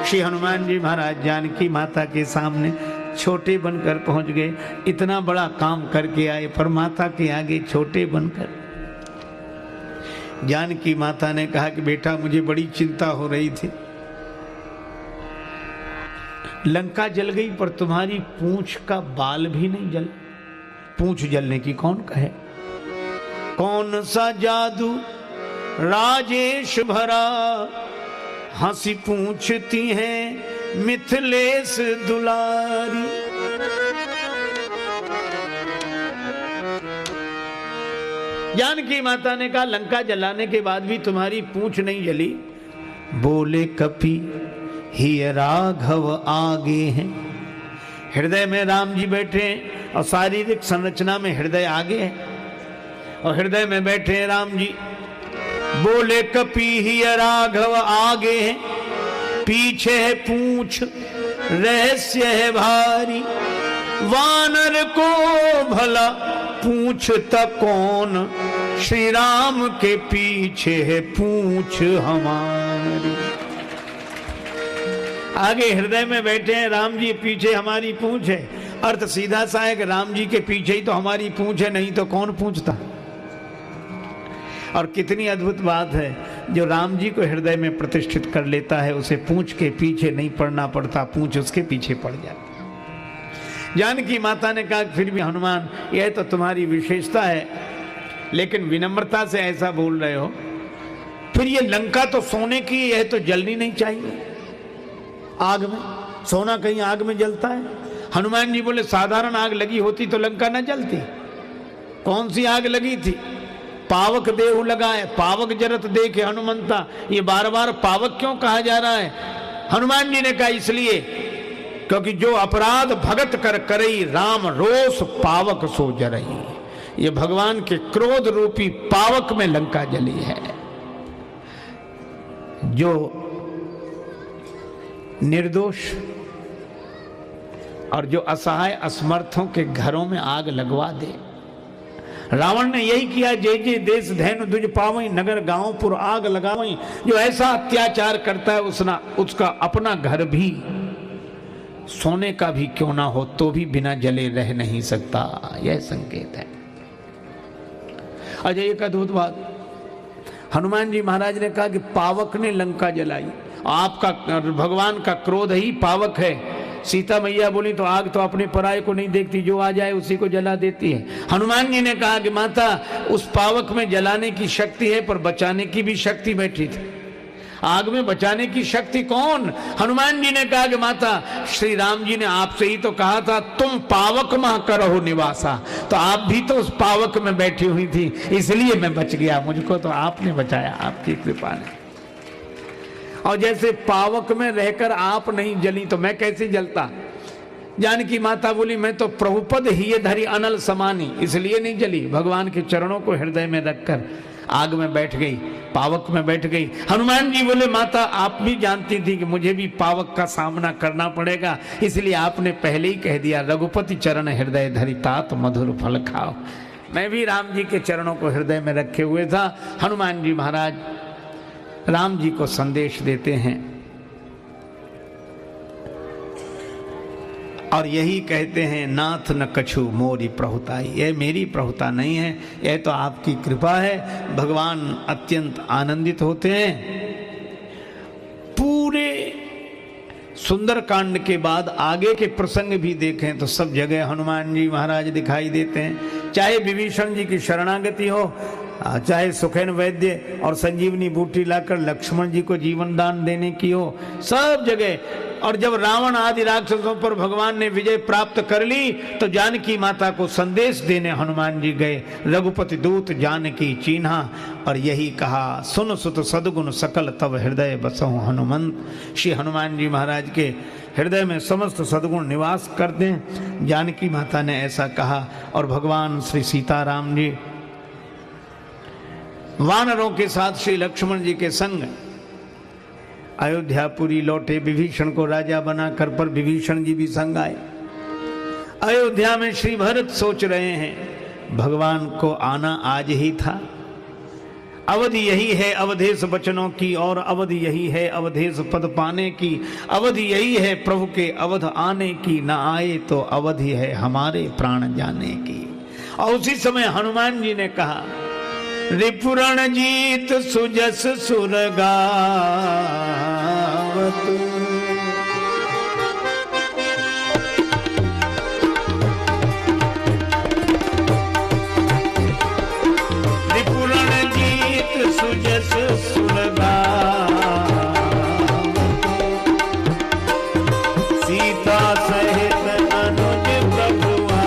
श्री हनुमान जी महाराज जानकी माता के सामने छोटे बनकर पहुंच गए। इतना बड़ा काम करके आए पर माता के आगे छोटे बनकर। जानकी माता ने कहा कि बेटा मुझे बड़ी चिंता हो रही थी, लंका जल गई पर तुम्हारी पूंछ का बाल भी नहीं जल। पूंछ जलने की कौन कहे, कौन सा जादू राजेश भरा, हंसी पूछती हैं मिथिलेश दुलारी। जानकी माता ने कहा लंका जलाने के बाद भी तुम्हारी पूंछ नहीं जली। बोले कपि ही राघव आगे हैं। हृदय में राम जी बैठे हैं और शारीरिक संरचना में हृदय आगे है और हृदय में बैठे हैं राम जी। बोले कपि ही राघव आगे है, पीछे है पूंछ रहस्य है भारी, वानर को भला पूछता कौन, श्री राम के पीछे है पूंछ हमारी। आगे हृदय में बैठे हैं राम जी, पीछे हमारी पूंछ है। अर्थ सीधा सा है कि राम जी के पीछे ही तो हमारी पूंछ है, नहीं तो कौन पूछता। और कितनी अद्भुत बात है, जो राम जी को हृदय में प्रतिष्ठित कर लेता है उसे पूंछ के पीछे नहीं पड़ना पड़ता, पूंछ उसके पीछे पड़ जाती। जानकी माता ने कहा फिर भी हनुमान यह तो तुम्हारी विशेषता है, लेकिन विनम्रता से ऐसा बोल रहे हो, फिर ये लंका तो सोने की, यह तो जलनी नहीं चाहिए आग में। सोना कहीं आग में जलता है? हनुमान जी बोले साधारण आग लगी होती तो लंका न जलती। कौन सी आग लगी थी? पावक देहु लगाए, पावक जरत देखे हनुमंता। ये बार बार पावक क्यों कहा जा रहा है? हनुमान जी ने कहा इसलिए क्योंकि जो अपराध भगत कर करई, राम रोष पावक सो जरई। ये भगवान के क्रोध रूपी पावक में लंका जली है। जो निर्दोष और जो असहाय असमर्थों के घरों में आग लगवा दे। रावण ने यही किया, जय जय देश धैनु दुज पावई, नगर गांव पुर आग लगावई। जो ऐसा अत्याचार करता है उसका अपना घर भी सोने का भी क्यों ना हो तो भी बिना जले रह नहीं सकता। यह संकेत है। अजय एक अद्भुत बात, हनुमान जी महाराज ने कहा कि पावक ने लंका जलाई। आपका भगवान का क्रोध ही पावक है। सीता मैया बोली तो आग तो अपने पराये को नहीं देखती, जो आ जाए उसी को जला देती है। हनुमान जी ने कहा कि माता उस पावक में जलाने की शक्ति है पर बचाने की भी शक्ति बैठी थी। आग में बचाने की शक्ति कौन? हनुमान जी ने कहा कि माता श्री राम जी ने आपसे ही तो कहा था तुम पावक में करो निवासा, तो आप भी तो उस पावक में बैठी हुई थी, इसलिए मैं बच गया। मुझको तो आपने बचाया, आपकी कृपा ने। और जैसे पावक में रहकर आप नहीं जली तो मैं कैसे जलता? जानकी माता बोली मैं तो प्रभुपद ही ये धरी अनल समानी, इसलिए नहीं जली। भगवान के चरणों को हृदय में रखकर आग में बैठ गई, पावक में बैठ गई। हनुमान जी बोले माता आप भी जानती थी कि मुझे भी पावक का सामना करना पड़ेगा, इसलिए आपने पहले ही कह दिया रघुपति चरण हृदय धरी तात मधुर फल खाओ। मैं भी राम जी के चरणों को हृदय में रखे हुए था। हनुमान जी महाराज राम जी को संदेश देते हैं। और यही कहते हैं नाथ न कछु मोरी प्रभुताई, यह मेरी प्रभुता नहीं है, यह तो आपकी कृपा है। भगवान अत्यंत आनंदित होते हैं। पूरे सुंदरकांड के बाद आगे के प्रसंग भी देखें तो सब जगह हनुमान जी महाराज दिखाई देते हैं। चाहे विभीषण जी की शरणागति हो, चाहे सुखेन वैद्य और संजीवनी बूटी लाकर लक्ष्मण जी को जीवन दान देने की हो, सब जगह। और जब रावण आदि राक्षसों पर भगवान ने विजय प्राप्त कर ली तो जानकी माता को संदेश देने हनुमान जी गए। रघुपति दूत जानकी चीन्हा और यही कहा, सुन सुत सद्गुण सकल तब हृदय बसहु हनुमंत। श्री हनुमान जी महाराज के हृदय में समस्त सद्गुण निवास करते हैं। जानकी माता ने ऐसा कहा। और भगवान श्री सीताराम जी वानरों के साथ श्री लक्ष्मण जी के संग अयोध्यापुरी लौटे। विभीषण को राजा बनाकर, पर विभीषण जी भी संग आए। अयोध्या में श्री भरत सोच रहे हैं भगवान को आना आज ही था। अवधि यही है अवधेश वचनों की, और अवधि यही है अवधेश पद पाने की। अवधि यही है प्रभु के अवध आने की, न आए तो अवधि है हमारे प्राण जाने की। और उसी समय हनुमान जी ने कहा, रिपुरण जीत सुजस सुरगावत, रिपुरण जीत सुजस सुरगावत, सीता सहित अनुज प्रभुआ,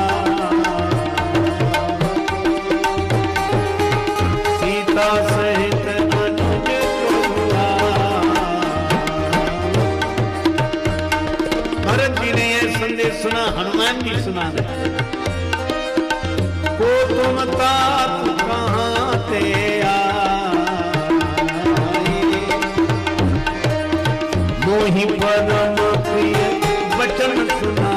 सीता सहित अनुज प्रभुआ। भरत जी ने यह संदेश सुना, हनुमान जी सुना रहे। को तुम तात कहाँ ते आए, मोहि परम प्रिय वचन सुना।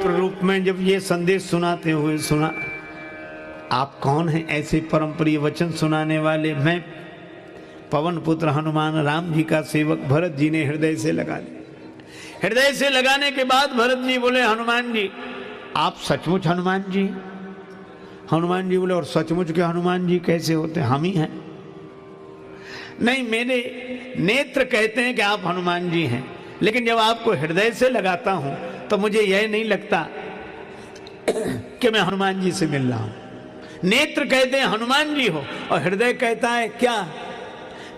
रूप में जब ये संदेश सुनाते हुए सुना, आप कौन हैं ऐसे परम प्रिय वचन सुनाने वाले? मैं पवन पुत्र हनुमान राम जी का सेवक। भरत जी ने हृदय से लगा लिया। हृदय से लगाने के बाद भरत जी बोले, हनुमान जी आप सचमुच हनुमान जी? हनुमान जी बोले, और सचमुच के हनुमान जी कैसे होते? हम ही हैं। नहीं, मेरे नेत्र कहते हैं कि आप हनुमान जी हैं, लेकिन जब आपको हृदय से लगाता हूं तो मुझे यह नहीं लगता कि मैं हनुमान जी से मिल रहा हूं। नेत्र कहते हैं हनुमान जी हो, और हृदय कहता है क्या?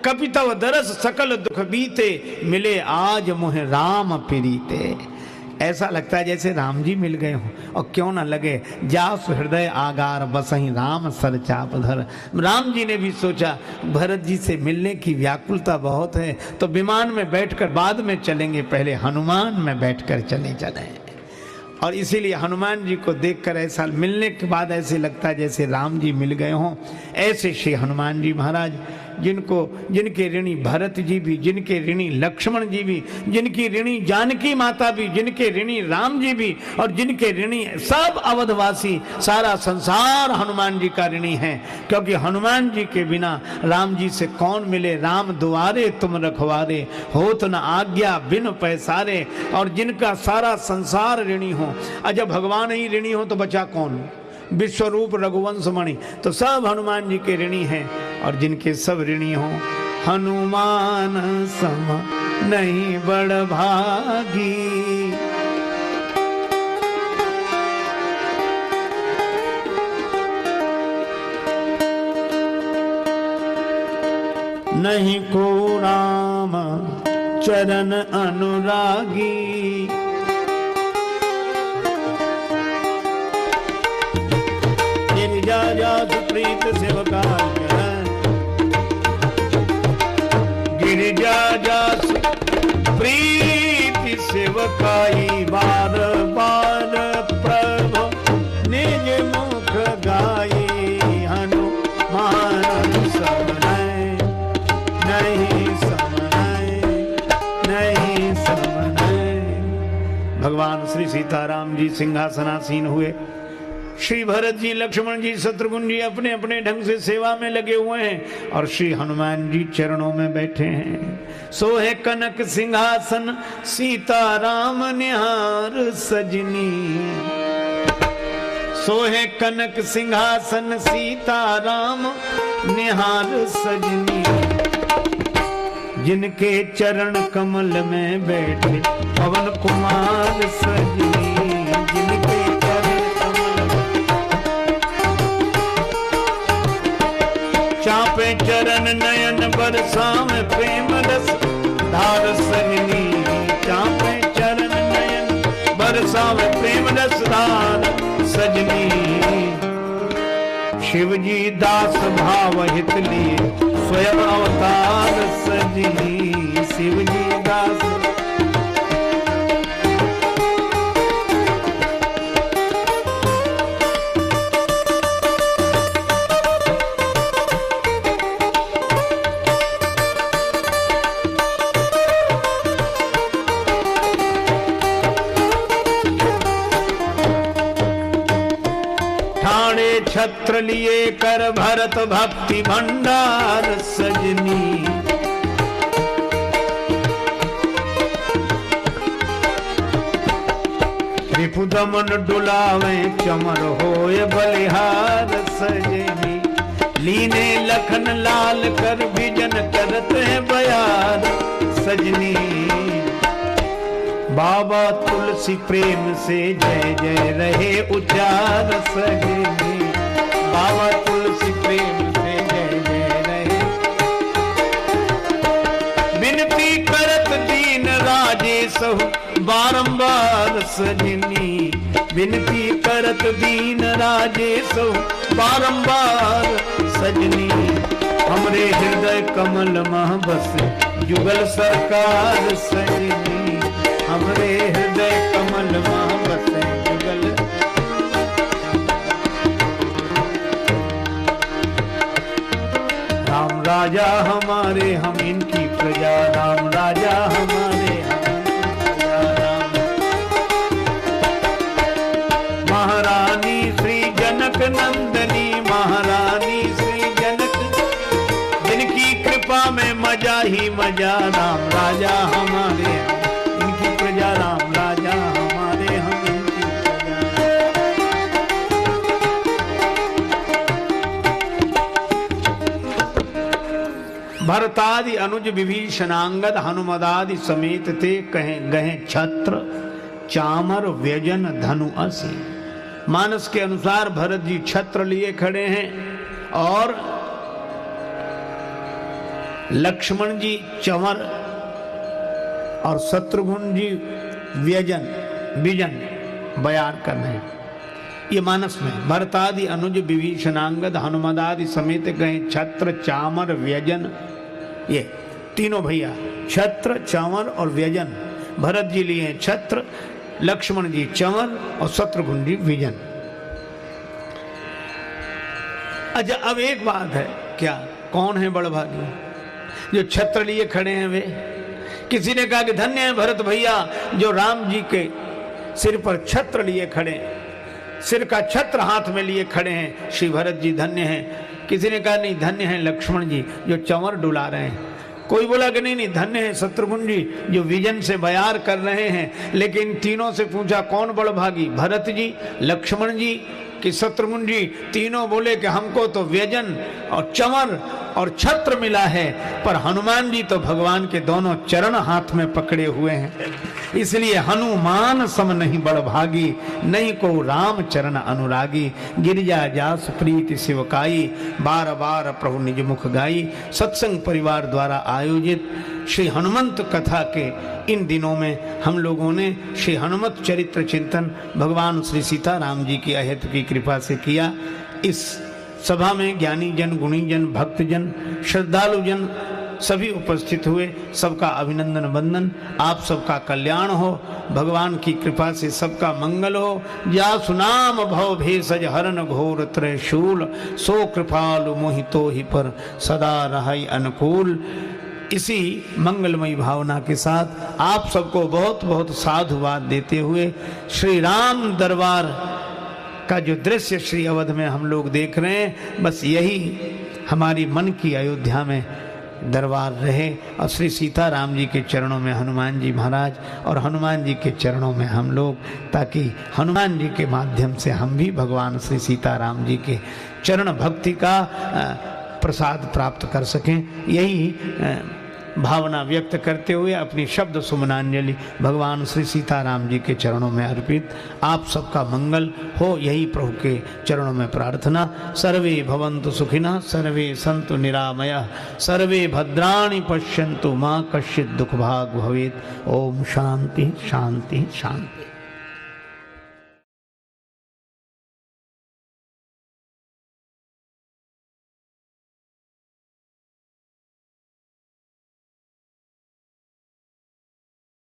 कपितव दरस सकल दुख बीते, मिले आज मुह राम प्रीते। ऐसा लगता है जैसे राम जी मिल गए हों। और क्यों ना लगे, जास हृदय आगार बसहीं राम सर चाप धर। राम जी ने भी सोचा भरत जी से मिलने की व्याकुलता बहुत है, तो विमान में बैठकर बाद में चलेंगे, पहले हनुमान में बैठकर चले। और इसीलिए हनुमान जी को देखकर ऐसा मिलने के बाद ऐसे लगता है जैसे राम जी मिल गए हों। ऐसे श्री हनुमान जी महाराज, जिनके ऋणी भरत जी भी, जिनके ऋणी लक्ष्मण जी भी, जिनकी ऋणी जानकी माता भी, जिनके ऋणी राम जी भी, और जिनके ऋणी सब अवधवासी, सारा संसार हनुमान जी का ऋणी है। क्योंकि हनुमान जी के बिना राम जी से कौन मिले? राम दुआरे तुम रखवारे, होत न आज्ञा बिन पैसारे। और जिनका सारा संसार ऋणी हो, जब भगवान ही ऋणी हो तो बचा कौन? विश्वरूप रघुवंश मणि, तो सब हनुमान जी के ऋणी हैं। और जिनके सब ऋणी हो, हनुमान सम नहीं बड़ भागी। नहीं को राम चरण अनुरागी। गिरिजा जासु प्रीत सेवका गिरिजा जासु प्रीति सेवकाई बार बार प्रभु निज मुख गाई। हनुमान सब नहीं समझे नहीं समझे। भगवान श्री सीताराम जी सिंहासनासीन हुए। श्री भरत जी, लक्ष्मण जी, शत्रुघ्न जी अपने अपने ढंग से सेवा में लगे हुए हैं और श्री हनुमान जी चरणों में बैठे हैं। सोहे कनक सिंहासन सीताराम निहार सजनी। सोहे कनक सिंहासन सीताराम निहार सजनी। जिनके चरण कमल में बैठे पवन कुमार सजनी। जिनके चरण कमल में चापे चरण नयन बरसावे प्रेम रस धार सजनी। चापे चरण नयन बरसावे प्रेम रस धार सजनी। शिव जी दास भाव हित लिए स्वयं अवतार सजनी। शिव जी दास ठाणे छत्र लिए कर भरत भक्ति भंडार सजनी। रिपु दमन डुलावे चमर होए बलिहार सजनी। लीने लखन लाल कर विजन करत है बयार सजनी। बाबा तुलसी प्रेम से जय जय रहे उचार सजनी। बाबा तुलसी प्रेम से जय जय रहे। विनती करत दीन राजेश बारंबार सजनी। विनती करत दीन राजेश बारंबार सजनी। हमरे हृदय कमल मह बस जुगल सरकार सजनी। हमरे हृदय कमल मह बस जुगल। राम राजा हमारे हम इनकी प्रजा। राम राजा हमारे महारानी श्री जनक नंदनी। महारानी श्री जनक जिनकी कृपा में मजा ही मजा। राम राजा हमारे इनकी प्रजा। राम राजा हमारे हम इनकी प्रजा। भरतादि अनुज विभीषणांगद हनुमदादि समेत ते कहें गहे छत्र चामर व्यजन धनु असी। मानस के अनुसार भरत जी छत्र लिए खड़े हैं और लक्ष्मण जी चंवर और शत्रुघ्न जी व्यजन विजन बयान कर रहे हैं। ये मानस में भरतादि अनुज विभीषणांगद हनुमदादि समेत गए छत्र चामर व्यजन। ये तीनों भैया छत्र चामर और व्यजन। भरत जी लिए छत्र, लक्ष्मण जी चंवर और शत्रुघ्न जी विजन। अच्छा, अब एक बात है, क्या कौन है बड़भागी जो छत्र लिए खड़े हैं? वे किसी ने कहा कि धन्य है भरत भैया जो राम जी के सिर पर छत्र लिए खड़े हैं, सिर का छत्र हाथ में लिए खड़े हैं, श्री भरत जी धन्य हैं। किसी ने कहा नहीं, धन्य है लक्ष्मण जी जो चंवर डुला रहे हैं। कोई बोला कि नहीं नहीं, धन्य है शत्रुघ्न जी जो विजन से बयार कर रहे हैं। लेकिन तीनों से पूछा कौन बड़भागी, भरत जी, लक्ष्मण जी कि शत्रुघ्न जी? तीनों बोले कि हमको तो व्यजन और चंवर और छत्र मिला है, पर हनुमान जी तो भगवान के दोनों चरण हाथ में पकड़े हुए हैं। इसलिए हनुमान सम नहीं बड़ भागी, नहीं को राम चरण अनुरागी। गिरिजा जास प्रीति शिवकाई, बार बार प्रभु निज मुख गाई। सत्संग परिवार द्वारा आयोजित श्री हनुमंत कथा के इन दिनों में हम लोगों ने श्री हनुमत चरित्र चिंतन भगवान श्री सीताराम जी की अहेतु की कृपा से किया। इस सभा में ज्ञानी जन, गुणी जन, भक्त जन, श्रद्धालु जन सभी उपस्थित हुए। सबका अभिनंदन वंदन। आप सबका कल्याण हो, भगवान की कृपा से सबका मंगल हो। या सुनाम भव भेषज हरन घोर त्रिशूल, सो कृपालु मोहितो ही पर सदा रहै अनुकूल। इसी मंगलमयी भावना के साथ आप सबको बहुत बहुत साधुवाद देते हुए श्री राम दरबार का जो दृश्य श्री अवध में हम लोग देख रहे हैं, बस यही हमारी मन की अयोध्या में दरबार रहे और श्री सीताराम जी के चरणों में हनुमान जी महाराज और हनुमान जी के चरणों में हम लोग, ताकि हनुमान जी के माध्यम से हम भी भगवान श्री सीताराम जी के चरण भक्ति का प्रसाद प्राप्त कर सकें। यही भावना व्यक्त करते हुए अपनी शब्द सुमनांजलि भगवान श्री सीताराम जी के चरणों में अर्पित। आप सबका मंगल हो, यही प्रभु के चरणों में प्रार्थना। सर्वे भवन्तु सुखिनः, सर्वे सन्तु निरामयः, सर्वे भद्राणि पश्यन्तु, मा कश्चित् दुःखभाग् भवेत्। ओम शांति शांति शांति।